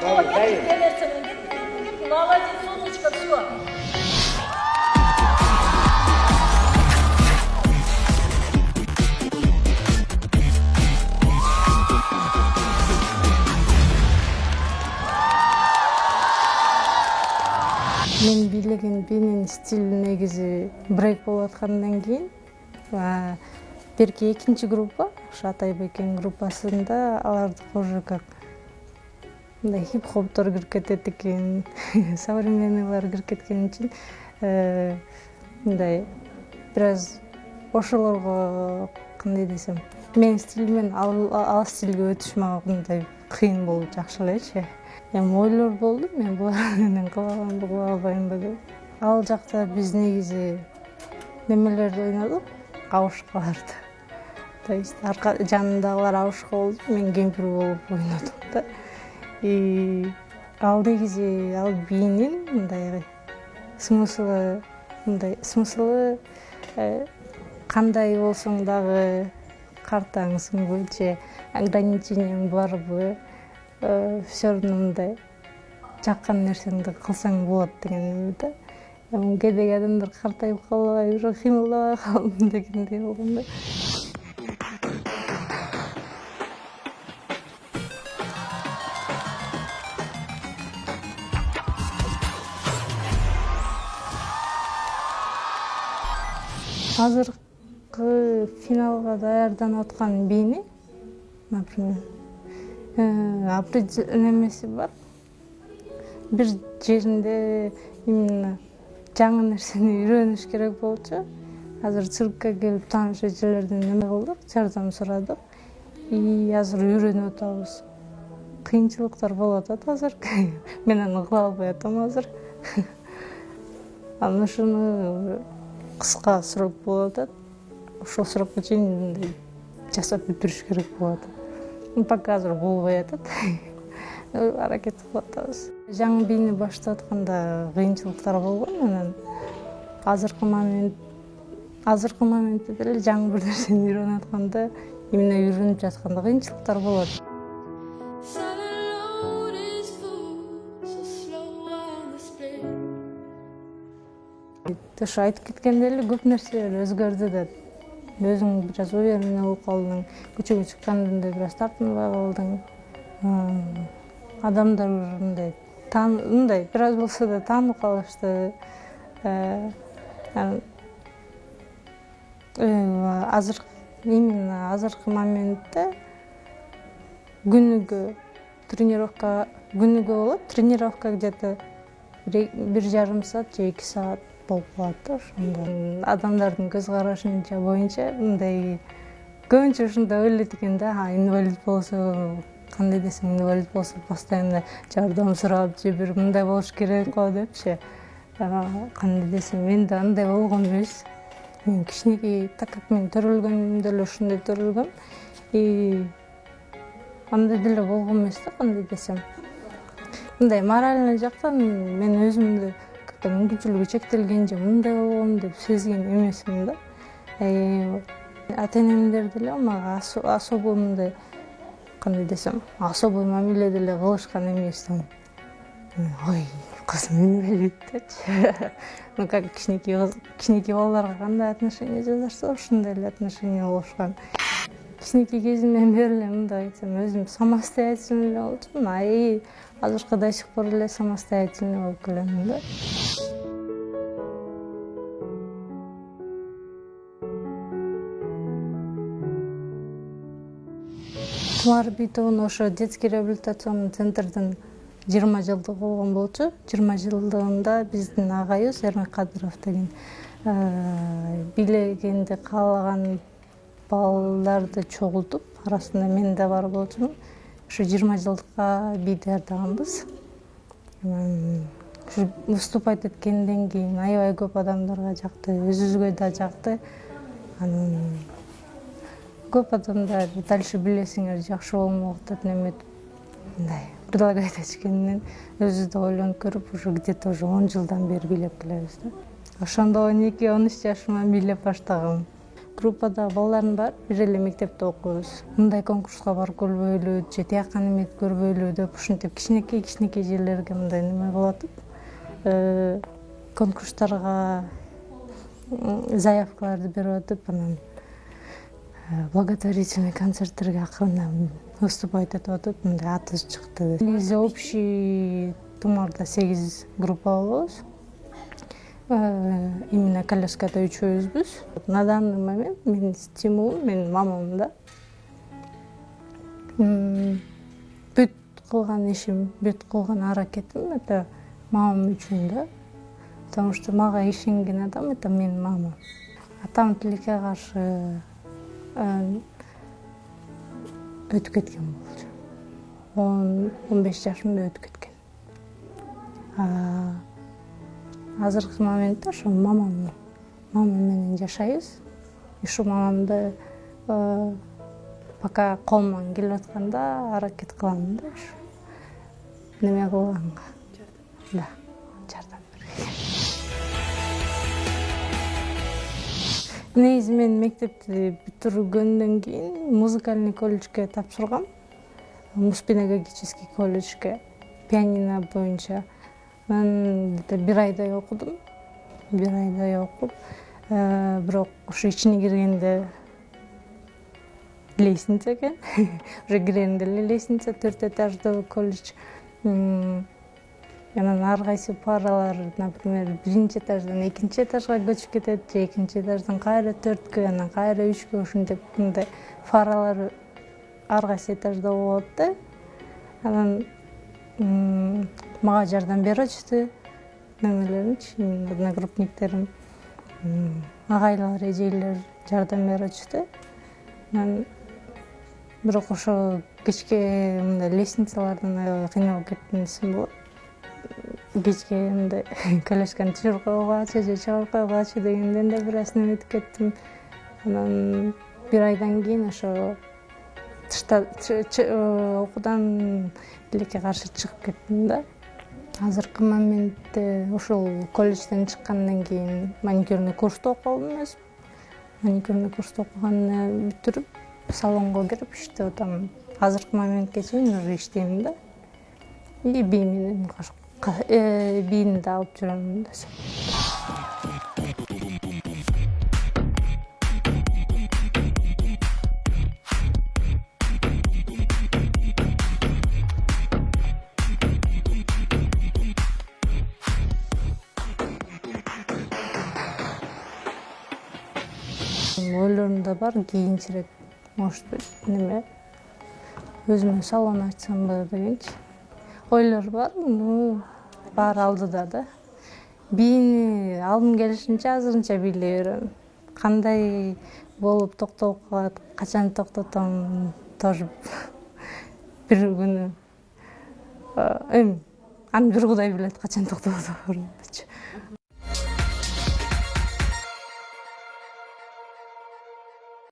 Молодец, солнышко, все. Мен бийлеген бийнин стили негизи брейк болуп аткандан кийин берки экинчи группа, ошо Атай Байкенин группасында алардык уже как мындай хип-хоптор кирип кетет экен, современныйлар кирип кеткен үчүн мындай бир аз ошолорго кандай десем, менин стилим менен ал стилге өтүш мага мындай кыйын болуп жакшы элечи. Эми ойлор болду, мен булар менен кыла аламбы, кыла албаймбы деп. Ал жакта биз негизи немелерди ойнодук, кабышкаларды. То есть жанындагылар абышка болду, мен кемпир болуп ойнодук да. Ал негизи ал бийнин мындай смыслы кандай болсоң дагы картаңсыңбы же ограничениең барбы, все равно мындай жаккан нерсеңди кылсаң болот деген да. Кээде адамдар картайып калбай, уже кыймылдабай калдым дегендей болгон да. Азыркы финалга даярданып аткан бийни, например, немеси бар. Бир жеринде именно жаңы нерсени үйрөнүш керек болчу. Азыр циркке келип тааныш эжелерден неме кылдык, жардам сурадык. Азыр үйрөнүп атабыз. Кыйынчылыктар болуп атат азыр. Мен аны кыла албай атам азыр. Анан ушуну кыска срок болуп атат. Ошол срокко чейин жасап бүтүрүш керек болуп атат. Пока азыр болбой атат. Аракет кылып атабыз. Жаңы бийни баштап атканда кыйынчылыктар болгон, анан азыркы моментте деле жаңы бир нерсени үйрөнүп атканда, именно үйрөнүп жатканда кыйынчылыктар болот. Ошо айтып кеткендей эле көп нерселер өзгөрдү да. Өзүң бир аз уверенный болуп калдың, көчөгө чыкканда бир аз тартынбай калдың. Адамдар мындай бир аз болсо да таанып калышты. Именно азыркы моментте күнүгө болот, тренировка где-то 1,5 саат же 2 саат болуп калат да. Ошондо адамдардын көз карашынча боюнча мындай көбүнчө ушундай ойлойт экен да, инвалид болсо кандай десем, инвалид болсо постоянно жардам сурап же бир мындай болуш керек го депчи. Кандай десем, менде андай болгон эмес. Мен кичинекей, так как мен төрөлгөнүмдө эле ушундай төрөлгөм. Андай деле болгон эмес да, кандай десем. Мындай моральный жактан мен өзүмдү как-то мүмкүнчүлүгү чектелген же мындай болгон деп сезген эмесмин да. Ата-энемдер деле мага особо мындай кандай десем, особый мамиле деле кылышкан эмес. Ой, кызым инвалид депчи. Ну как кичинекей балдарга кандай отношение жасашса, ошондой эле отношение болушкан. Кичинекей кезимден бери эле мындай айтсам, өзүм самостоятельный эле болчумун. Азыркы до сих пор эле самостоятельный болуп келемин да. Тумар Битовун ошо детский реабилитационный центрдин 20 жылдыгы болгон болчу. 20 жылдыгында биздин агайыбыз Эрмек Кадыров деген бийлегенди каалаган балдарды чогултуп, арасында мен да бар болчумун. Ошо 20 жылдыкка бий даярдаганбыз. Выступать эткенден кийин аябай көп адамдарга жакты, өзүбүзгө да жакты. Анан көп адамдар дальше билесиңер жакшы болмок деп неметип мындай предлагать эткенинен өзүбүз да ойлонуп көрүп, уже где-то уже 10 жылдан бери бийлеп келебиз да. Ошондо 12-13 жашыма бийлеп баштагам. группада балдарым бар, бир эле мектепте окуйбуз. Мындай конкурска барып көрбөйлү же тияка неметип көрбөйлү деп ушинтип кичинекей жерлерге мындай неме кылып атып, конкурстарга заявкаларды берип атып, анан благотворительный концерттерге акырындан выступать этип атып, мындай атыбыз чыкты. Негизи общий тумарда 8 группа болобуз. Именно коляскада үчөөбүзбүз. На данный момент менин стимулум менин мамам да. Бүт кылган ишим, бүт кылган аракетим это мамам үчүн да. Потому что мага ишенген адам это менин мамам. Атам тилекке каршы өтүп кеткен болчу. 15 жашымда өтүп кеткен. Азыркы моментте ошо мамам менен жашайбыз. Ушу мамамды пока колуман келип атканда аракет кылам да ушу. Неме кылганга. Да, жардам берген. Негизи мен мектепти бүтүргөндөн кийин музыкальный колледжге тапшыргам. Муспедагогический колледжге пианино боюнча. Мен бир айдай окудум. Бирок ушу ичине киргенде лестница экен. Уже киргенде эле лестница, 4 этаждуу колледж. Анан ар кайсы паралар, например, 1-этаждан 2-этажга көчүп кетет, же 2-этаждан кайра 4кө, анан кайра 3кө ушинтип мындай фаралар ар кайсы этажда болот да. Анан мага жардам берип атышты немелеринчи, одногруппниктерим, агайлар, эжейлер жардам берип атышты. Мен бирок ошо кечке мындай лестницалардан аябай кыйналып кеткенсим болот. Кечке мындай колясканы түшүрүп койгучу же чыгарып койгучу дегенден да бир аз неметип кеттим. Анан бир айдан кийин ошо окуудан тилекке каршы чыгып кеттим да. Азыркы моментте ушул колледжден чыккандан кийин маникюрный курста окуп эмес. Маникюрный курста окуганды бүтүрүп, салонго кирип иштеп атам. Азыркы моментке чейин уже иштейм да. И бийимди алып жүрөм десем. Ойлорумда бар кийинчерээк, может быть, неме өзүмө салон ачсамбы дегенчи. Ойлор бар, баары алдыда да. Бийини алдым келишинче азырынча бийлей берем. Кандай болуп токтоп калат, качан токтотом, тоже бир күнү аны бир Кудай билет качан токтоторумду.